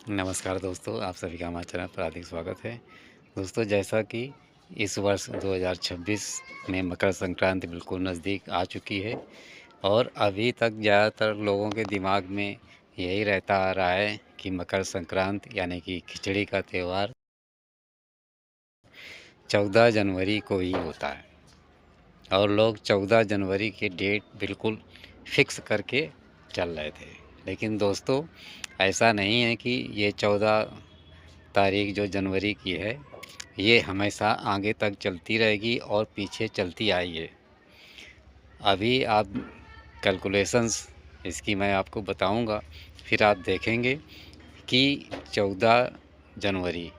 नमस्कार दोस्तों, आप सभी का हमारे चैनल पर हार्दिक स्वागत है। दोस्तों, जैसा कि इस वर्ष 2026 में मकर संक्रांति बिल्कुल नज़दीक आ चुकी है और अभी तक ज़्यादातर लोगों के दिमाग में यही रहता आ रहा है कि मकर संक्रांति यानी कि खिचड़ी का त्यौहार 14 जनवरी को ही होता है और लोग 14 जनवरी की डेट बिल्कुल फिक्स करके चल रहे थे। लेकिन दोस्तों, ऐसा नहीं है कि ये 14 तारीख जो जनवरी की है, ये हमेशा आगे तक चलती रहेगी और पीछे चलती आई है। अभी आप कैलकुलेशंस इसकी मैं आपको बताऊंगा, फिर आप देखेंगे कि 14 जनवरी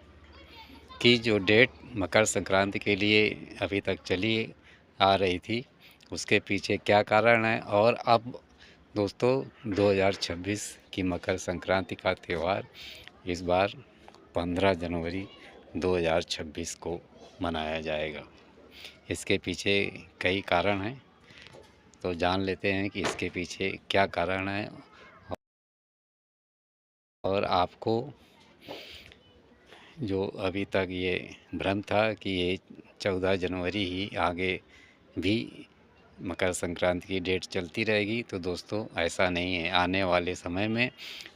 की जो डेट मकर संक्रांति के लिए अभी तक चली आ रही थी, उसके पीछे क्या कारण है। और अब दोस्तों, 2026 की मकर संक्रांति का त्यौहार इस बार 15 जनवरी 2026 को मनाया जाएगा। इसके पीछे कई कारण हैं, तो जान लेते हैं कि इसके पीछे क्या कारण है। और आपको जो अभी तक ये भ्रम था कि ये 14 जनवरी ही आगे भी मकर संक्रांति की डेट चलती रहेगी, तो दोस्तों ऐसा नहीं है। आने वाले समय में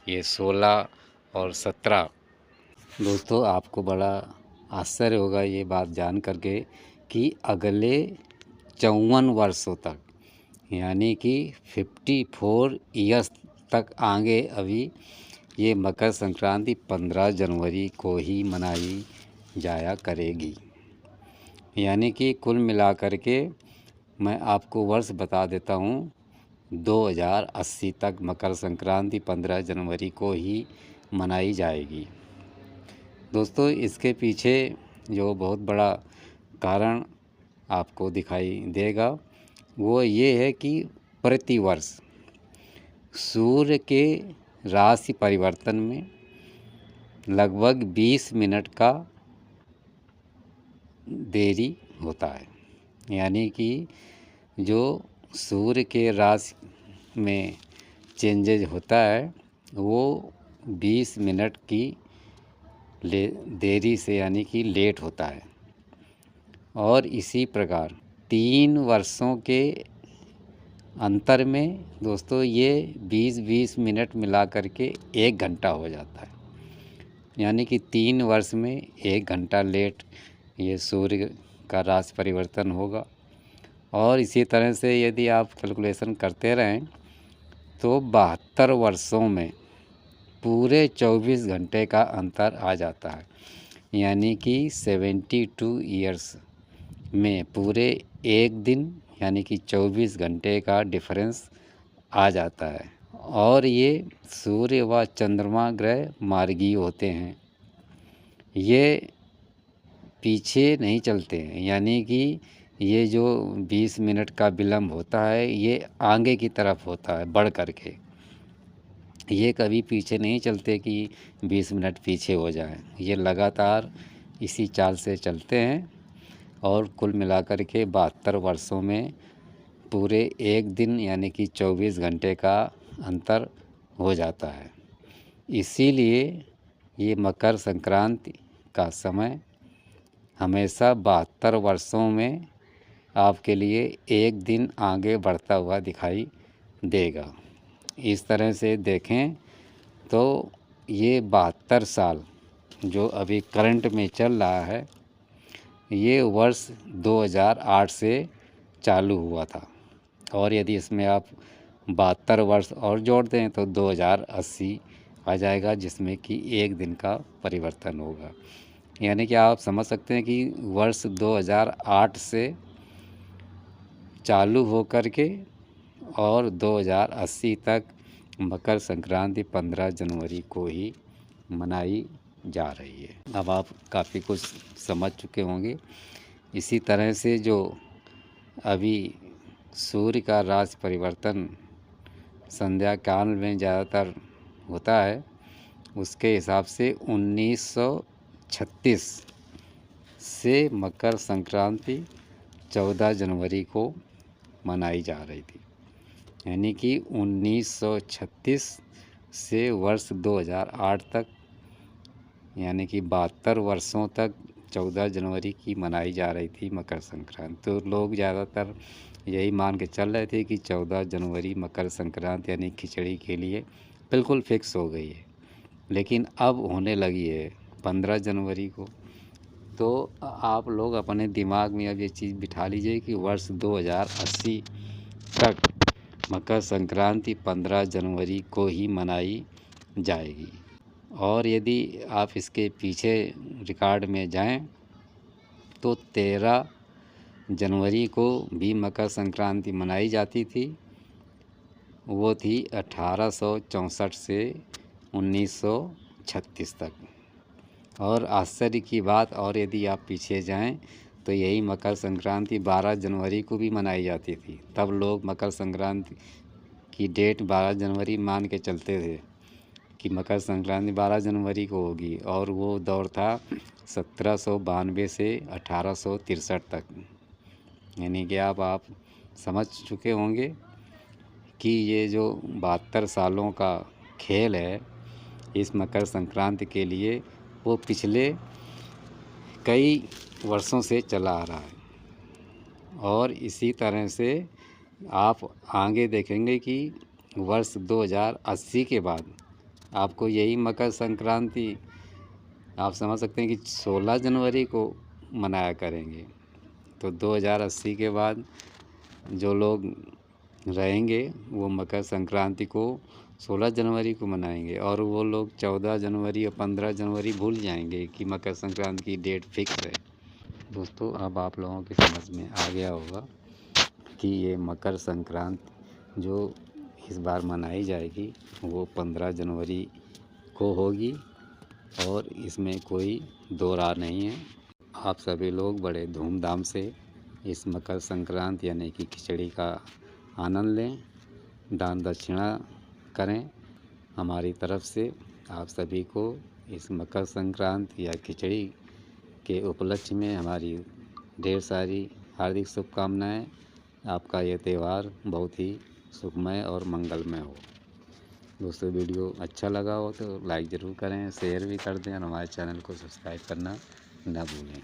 ये 16 और 17, दोस्तों आपको बड़ा आश्चर्य होगा ये बात जान करके कि अगले 54 वर्षों तक यानी कि 54 ईयर्स तक आगे अभी ये मकर संक्रांति 15 जनवरी को ही मनाई जाया करेगी। यानी कि कुल मिलाकर के मैं आपको वर्ष बता देता हूँ, 2080 तक मकर संक्रांति 15 जनवरी को ही मनाई जाएगी। दोस्तों, इसके पीछे जो बहुत बड़ा कारण आपको दिखाई देगा वो ये है कि प्रतिवर्ष सूर्य के राशि परिवर्तन में लगभग 20 मिनट का देरी होता है। यानी कि जो सूर्य के राशि में चेंजेज होता है वो 20 मिनट की देरी से यानी कि लेट होता है। और इसी प्रकार 3 वर्षों के अंतर में दोस्तों ये 20-20 मिनट मिला करके 1 घंटा हो जाता है। यानी कि 3 वर्ष में 1 घंटा लेट ये सूर्य का राशि परिवर्तन होगा। और इसी तरह से यदि आप कैलकुलेशन करते रहें तो 72 वर्षों में पूरे 24 घंटे का अंतर आ जाता है। यानी कि 72 ईयर्स में पूरे एक दिन यानी कि 24 घंटे का डिफरेंस आ जाता है। और ये सूर्य व चंद्रमा ग्रह मार्गीय होते हैं, ये पीछे नहीं चलते हैं। यानी कि ये जो 20 मिनट का विलम्ब होता है ये आगे की तरफ होता है बढ़ करके, ये कभी पीछे नहीं चलते कि 20 मिनट पीछे हो जाएं। ये लगातार इसी चाल से चलते हैं और कुल मिलाकर के 72 वर्षों में पूरे एक दिन यानी कि 24 घंटे का अंतर हो जाता है। इसीलिए ये मकर संक्रांति का समय हमेशा 72 वर्षों में आपके लिए एक दिन आगे बढ़ता हुआ दिखाई देगा। इस तरह से देखें तो ये 72 साल जो अभी करंट में चल रहा है ये वर्ष 2008 से चालू हुआ था। और यदि इसमें आप 72 वर्ष और जोड़ दें तो 2080 आ जाएगा, जिसमें कि एक दिन का परिवर्तन होगा। यानी कि आप समझ सकते हैं कि वर्ष 2008 से चालू हो कर के और 2080 तक मकर संक्रांति 15 जनवरी को ही मनाई जा रही है। अब आप काफ़ी कुछ समझ चुके होंगे। इसी तरह से जो अभी सूर्य का राशि परिवर्तन संध्या काल में ज़्यादातर होता है, उसके हिसाब से 1936 से मकर संक्रांति 14 जनवरी को मनाई जा रही थी। यानी कि 1936 से वर्ष 2008 तक यानी कि 72 वर्षों तक 14 जनवरी की मनाई जा रही थी मकर संक्रांति। तो लोग ज़्यादातर यही मान के चल रहे थे कि 14 जनवरी मकर संक्रांति यानी खिचड़ी के लिए बिल्कुल फिक्स हो गई है। लेकिन अब होने लगी है 15 जनवरी को। तो आप लोग अपने दिमाग में अब ये चीज़ बिठा लीजिए कि वर्ष 2080 तक मकर संक्रांति 15 जनवरी को ही मनाई जाएगी। और यदि आप इसके पीछे रिकॉर्ड में जाएं तो 13 जनवरी को भी मकर संक्रांति मनाई जाती थी। वो थी 1864 से 1936 तक। और आश्चर्य की बात, और यदि आप पीछे जाएं तो यही मकर संक्रांति 12 जनवरी को भी मनाई जाती थी। तब लोग मकर संक्रांति की डेट 12 जनवरी मान के चलते थे कि मकर संक्रांति 12 जनवरी को होगी। और वो दौर था 1792 से 1863 तक। यानी कि आप समझ चुके होंगे कि ये जो 72 सालों का खेल है इस मकर संक्रांति के लिए, वो पिछले कई वर्षों से चला आ रहा है। और इसी तरह से आप आगे देखेंगे कि वर्ष 2080 के बाद आपको यही मकर संक्रांति आप समझ सकते हैं कि 16 जनवरी को मनाया करेंगे। तो 2080 के बाद जो लोग रहेंगे वो मकर संक्रांति को 16 जनवरी को मनाएंगे। और वो लोग 14 जनवरी और 15 जनवरी भूल जाएंगे कि मकर संक्रांति की डेट फिक्स है। दोस्तों, अब आप लोगों की समझ में आ गया होगा कि ये मकर संक्रांति जो इस बार मनाई जाएगी वो 15 जनवरी को होगी और इसमें कोई दो राय नहीं है। आप सभी लोग बड़े धूमधाम से इस मकर संक्रांति यानी कि खिचड़ी का आनंद लें, दान दक्षिणा करें। हमारी तरफ से आप सभी को इस मकर संक्रांति या खिचड़ी के उपलक्ष्य में हमारी ढेर सारी हार्दिक शुभकामनाएं। आपका ये त्यौहार बहुत ही सुखमय और मंगलमय हो। दोस्तों, वीडियो अच्छा लगा हो तो लाइक ज़रूर करें, शेयर भी कर दें और हमारे चैनल को सब्सक्राइब करना न भूलें।